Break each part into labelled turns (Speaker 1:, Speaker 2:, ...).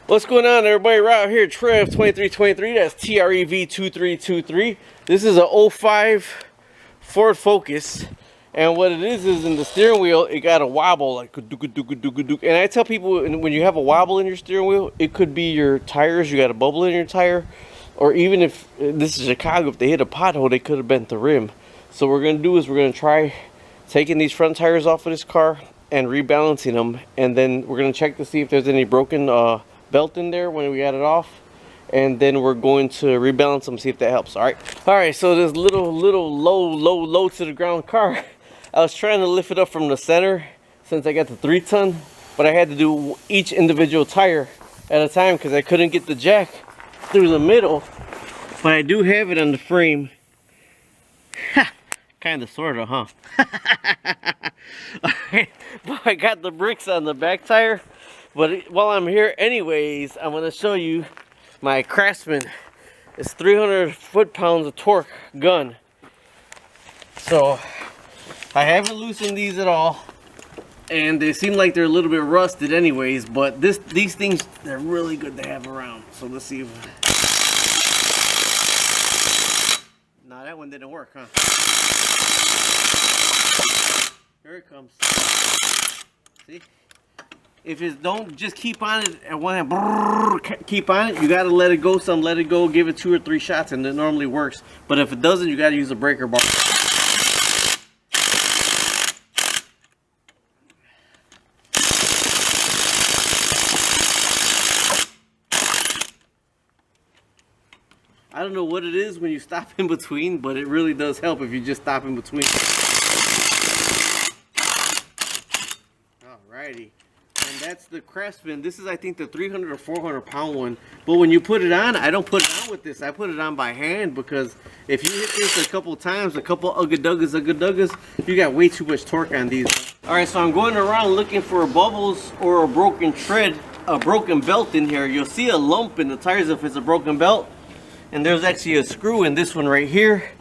Speaker 1: What's going on, everybody? Right out here, Trev 2323. That's TREV 2323. This is a 05 Ford Focus, and what it is in the steering wheel, it got a wobble, like and I tell people, when you have a wobble in your steering wheel, it could be your tires. You got a bubble in your tire, or even if this is Chicago, if they hit a pothole, they could have bent the rim. So what we're gonna do is we're gonna try taking these front tires off of this car and rebalancing them, and then we're gonna check to see if there's any broken belt in there when we got it off, and then we're going to rebalance them, see if that helps. All right, so this little low to the ground car, I was trying to lift it up from the center since I got the 3-ton, but I had to do each individual tire at a time because I couldn't get the jack through the middle, but I do have it on the frame. Kind of, sort of, huh? Alright, but I got the bricks on the back tire. But while I'm here anyways, I'm going to show you my Craftsman. It's 300 foot-pounds of torque gun. So I haven't loosened these at all, and they seem like they're a little bit rusted anyways, but these things, they're really good to have around. So let's see if... Nah, that one didn't work, huh? Here it comes. See? If it don't just keep on it at one hand, keep on it, you gotta let it go some, let it go, give it 2 or 3 shots, and it normally works. But if it doesn't, you gotta use a breaker bar. I don't know what it is when you stop in between, but it really does help if you just stop in between. Alrighty. And that's the Craftsman. This is, I think, the 300 or 400 pound one. But when you put it on, I don't put it on with this. I put it on by hand, because if you hit this a couple times, a couple ugga-duggas, you got way too much torque on these. Alright, so I'm going around looking for bubbles or a broken tread, a broken belt in here. You'll see a lump in the tires if it's a broken belt. And there's actually a screw in this one right here.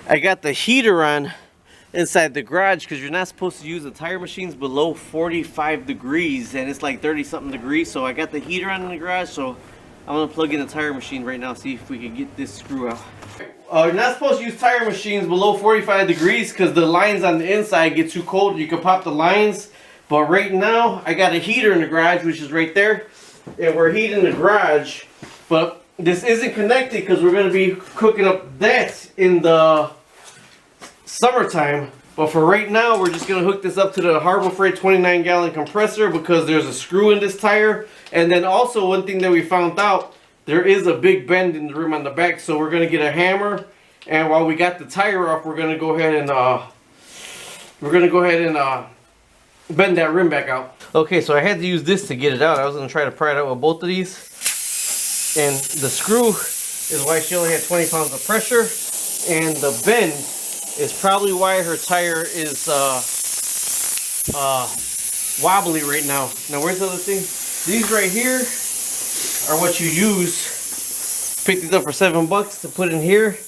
Speaker 1: I got the heater on inside the garage because you're not supposed to use the tire machines below 45 degrees, and it's like 30 something degrees. So I got the heater on in the garage, so I'm gonna plug in the tire machine right now, see if we can get this screw out. You're not supposed to use tire machines below 45 degrees because the lines on the inside get too cold. You can pop the lines, but right now I got a heater in the garage, which is right there, and we're heating the garage. But this isn't connected because we're going to be cooking up that in the summertime. But for right now, we're just going to hook this up to the Harbor Freight 29-gallon compressor because there's a screw in this tire. And then also, one thing that we found out, there is a big bend in the rim on the back. So we're going to get a hammer, and while we got the tire off, we're going to go ahead and bend that rim back out. Okay, so I had to use this to get it out. I was going to try to pry it out with both of these. And the screw is why she only had 20 pounds of pressure, and the bend is probably why her tire is wobbly right now. Now, where's the other thing? These right here are what you use. Pick these up for $7 to put in here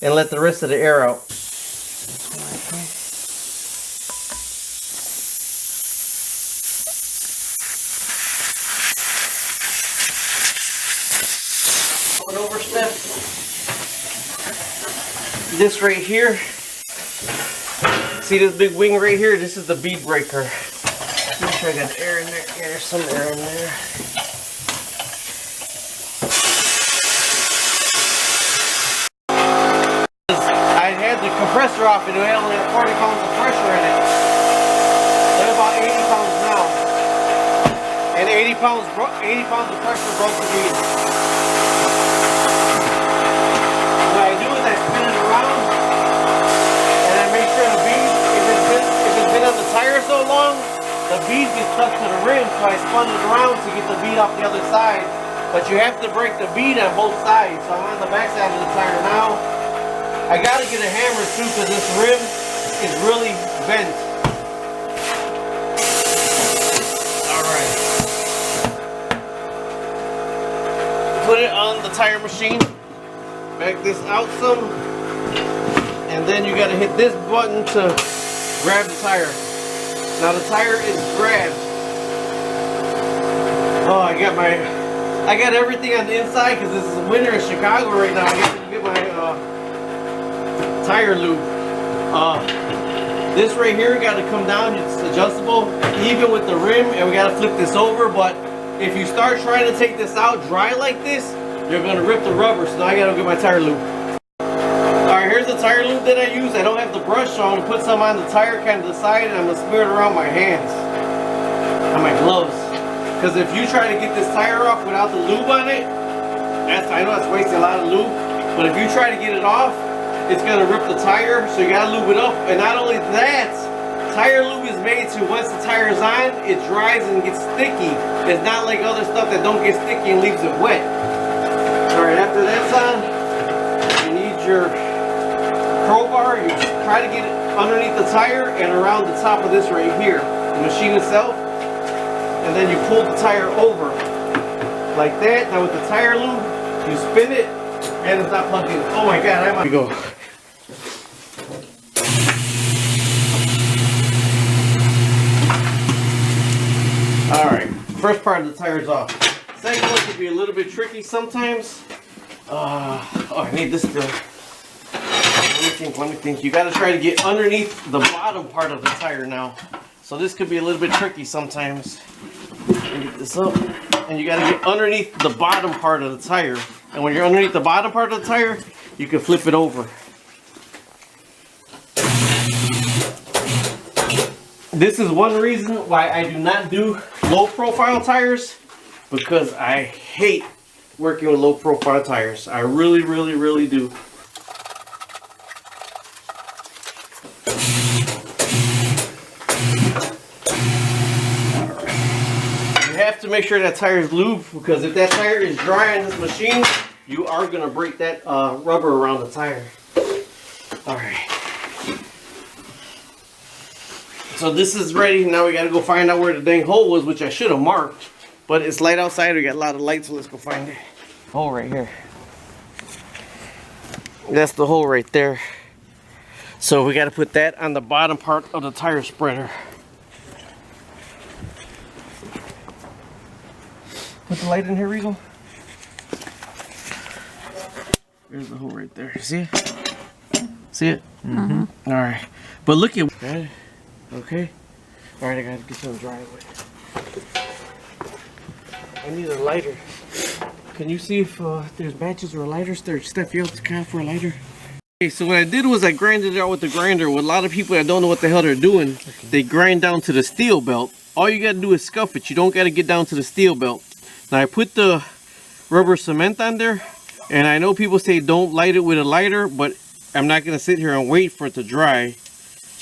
Speaker 1: and let the rest of the air out. Overstep. This right here, see this big wing right here? This is the bead breaker. Make sure I got air in there. Yeah, there's some air in there. I had the compressor off and it only had 40 pounds of pressure in it. They're about 80 pounds now. And 80 pounds of pressure broke the bead. The tire so long, the bead gets stuck to the rim, so I spun it around to get the bead off the other side. But you have to break the bead on both sides. So I'm on the back side of the tire now. I gotta get a hammer too because this rim is really bent. Alright. Put it on the tire machine. Back this out some. And then you gotta hit this button to grab the tire. Now the tire is grabbed. Oh, I got my I got everything on the inside because this is winter in Chicago right now. I got to get my tire lube. This right here got to come down. It's adjustable, even with the rim, and we got to flip this over. But if you start trying to take this out dry like this, you're gonna rip the rubber. So now I got to get my tire lube. All right, here's the tire lube that I use. I don't have the brush, so I'm gonna put some on the tire, kind of the side, and I'm gonna smear it around my hands and my gloves. Because if you try to get this tire off without the lube on it, I know that's wasting a lot of lube, but if you try to get it off, it's gonna rip the tire, so you gotta lube it up. And not only that, tire lube is made to, once the tire is on, it dries and gets sticky. It's not like other stuff that don't get sticky and leaves it wet. Alright, after that's on, you need your crowbar. You try to get it underneath the tire and around the top of this right here, the machine itself. And then you pull the tire over like that. Now with the tire lube, you spin it and it's not plugged in. Oh my god, I might go. Alright, first part of the tire is off. Second one can be a little bit tricky sometimes. Oh, I need this still. Let me think. You gotta try to get underneath the bottom part of the tire now. So this could be a little bit tricky sometimes. Get this up, and you got to get underneath the bottom part of the tire. And when you're underneath the bottom part of the tire, you can flip it over. This is one reason why I do not do low profile tires, because I hate working with low profile tires. I really, really, really do. To make sure that tire is lubed, because if that tire is dry on this machine, you are going to break that rubber around the tire. Alright, so this is ready. Now we got to go find out where the dang hole was, which I should have marked, but it's light outside. We got a lot of light, so let's go find it. Hole right here. That's the hole right there. So we got to put that on the bottom part of the tire spreader. Put the light in here, Regal. There's the hole right there. See it? See it? Mm-hmm. All right. But look at that. Okay. All right, I gotta get some dry wood. I need a lighter. Can you see if there's matches or lighters there? Steph, you have to count for a lighter. Okay, so what I did was I grinded it out with the grinder. With a lot of people that don't know what the hell they're doing, they grind down to the steel belt. All you gotta do is scuff it. You don't gotta get down to the steel belt. Now I put the rubber cement on there, and I know people say don't light it with a lighter, but I'm not going to sit here and wait for it to dry.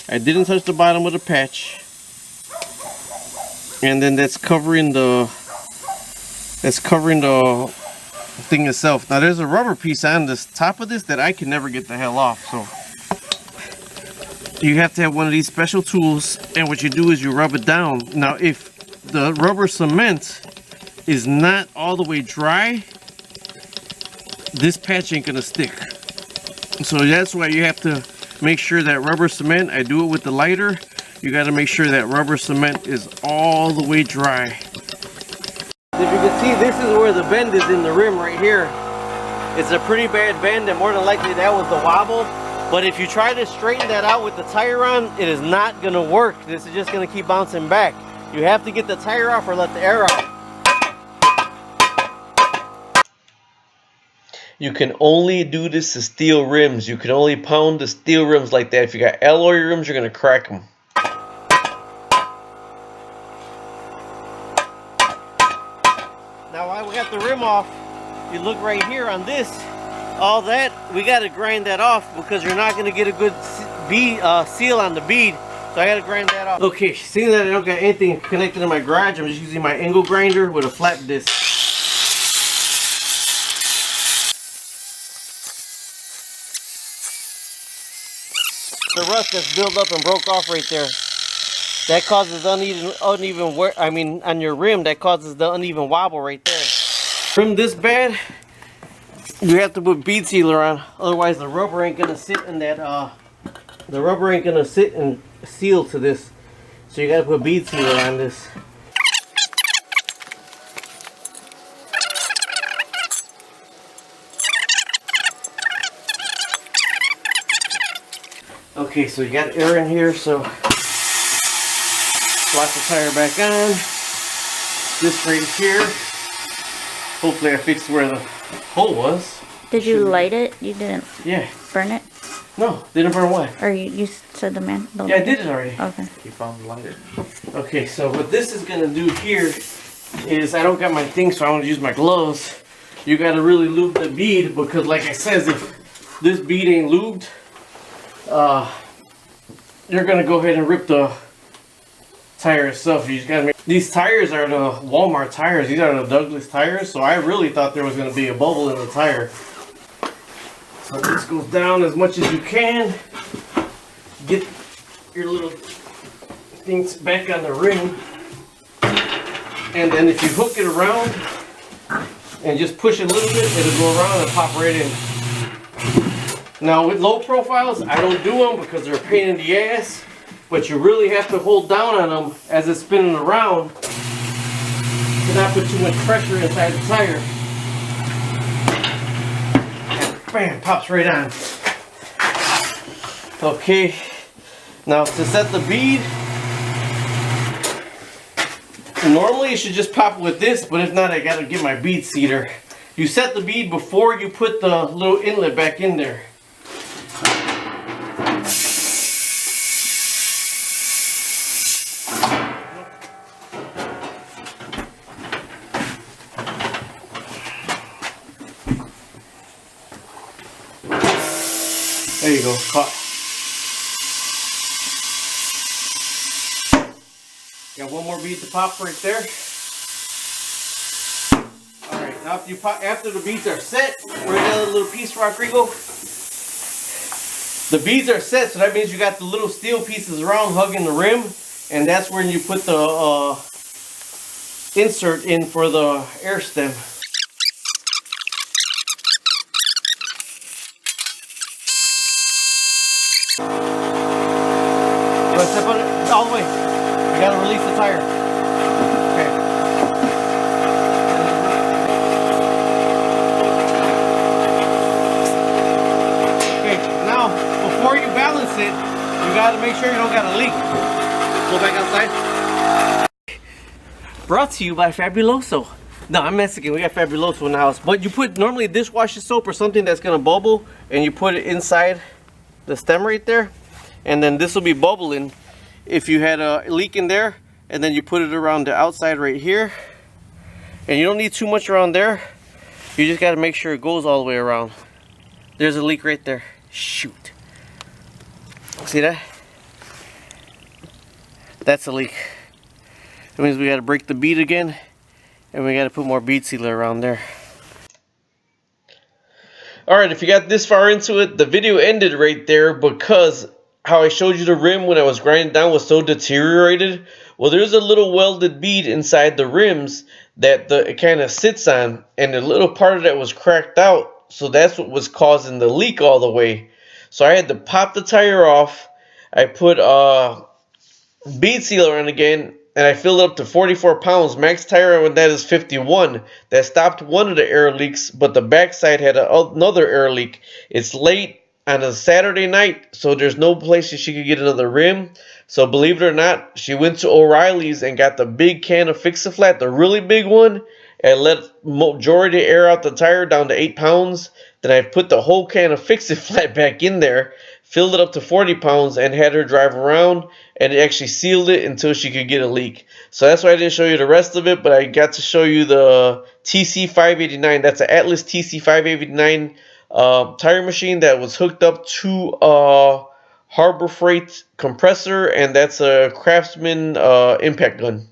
Speaker 1: I didn't touch the bottom of the patch, and then that's covering the thing itself. Now there's a rubber piece on this top of this that I can never get the hell off, so you have to have one of these special tools, and what you do is you rub it down. Now if the rubber cement is not all the way dry, this patch ain't gonna stick. So that's why you have to make sure that rubber cement, I do it with the lighter, you got to make sure that rubber cement is all the way dry. If you can see, this is where the bend is in the rim right here. It's a pretty bad bend, and more than likely that was the wobble. But if you try to straighten that out with the tire on, it is not gonna work. This is just gonna keep bouncing back. You have to get the tire off or let the air out. You can only do this to steel rims. You can only pound the steel rims like that. If you got alloy rims, you're going to crack them. Now while we got the rim off, you look right here on this, all that, we got to grind that off because you're not going to get a good bead, seal on the bead. So I got to grind that off. Okay, seeing that I don't got anything connected in my garage, I'm just using my angle grinder with a flat disc. The rust that's built up and broke off right there, that causes uneven wear. I mean, on your rim, that causes the uneven wobble right there. Rim this bad, you have to put bead sealer on, otherwise the rubber ain't gonna sit in that. The rubber ain't gonna sit and seal to this, so you gotta put bead sealer on this. Okay, so you got air in here, so slot the tire back on. This right here. Hopefully I fixed where the hole was.
Speaker 2: Did you light it? You didn't burn it?
Speaker 1: No, didn't burn what?
Speaker 2: Or you said the man?
Speaker 1: Yeah, I did it already.
Speaker 2: Okay.
Speaker 3: You found the lighter.
Speaker 1: Okay, so what this is going to do here is, I don't got my thing, so I want to use my gloves. You got to really lube the bead, because like I said, if this bead ain't lubed, you're going to go ahead and rip the tire itself. You just got to make... These tires are the Walmart tires. These are the Douglas tires, so I really thought there was going to be a bubble in the tire. So this goes down as much as you can. Get your little things back on the ring. And then if you hook it around and just push it a little bit, it'll go around and pop right in. Now with low profiles, I don't do them because they're a pain in the ass. But you really have to hold down on them as it's spinning around to not put too much pressure inside the tire. Bam, pops right on. Okay, now to set the bead, normally you should just pop with this, but if not, I gotta get my bead seater. You set the bead before you put the little inlet back in there. There you go, caught. Got one more bead to pop right there. Alright, now if you pop, after the beads are set, where's that little piece, Rodrigo? The beads are set, so that means you got the little steel pieces around hugging the rim, and that's when you put the insert in for the air stem. Step on it all the way. You gotta release the tire. Okay. Okay, now before you balance it, you gotta make sure you don't got a leak. Go back outside. Brought to you by Fabuloso. No, I'm Mexican. We got Fabuloso in the house. But you put normally dishwasher soap or something that's gonna bubble, and you put it inside the stem right there. And then this will be bubbling if you had a leak in there, and then you put it around the outside right here, and you don't need too much around there. You just got to make sure it goes all the way around. There's a leak right there. Shoot, see that? That's a leak. That means we got to break the bead again, and we got to put more bead sealer around there. Alright, if you got this far into it, the video ended right there because how I showed you the rim when I was grinding down was so deteriorated. Well, there's a little welded bead inside the rims that it kind of sits on, and the little part of that was cracked out, so that's what was causing the leak all the way. So I had to pop the tire off. I put bead sealer on again, and I filled it up to 44 pounds. Max tire on that is 51. That stopped one of the air leaks, but the backside had another air leak. It's late on a Saturday night, so there's no place she could get another rim. So believe it or not, she went to O'Reilly's and got the big can of Fix-A-Flat, the really big one, and let majority air out the tire down to 8 pounds. Then I put the whole can of Fix-A-Flat back in there, filled it up to 40 pounds, and had her drive around, and it actually sealed it until she could get a leak. So that's why I didn't show you the rest of it, but I got to show you the TC589. That's an Atlas TC589 tire machine that was hooked up to a Harbor Freight compressor, and that's a Craftsman impact gun.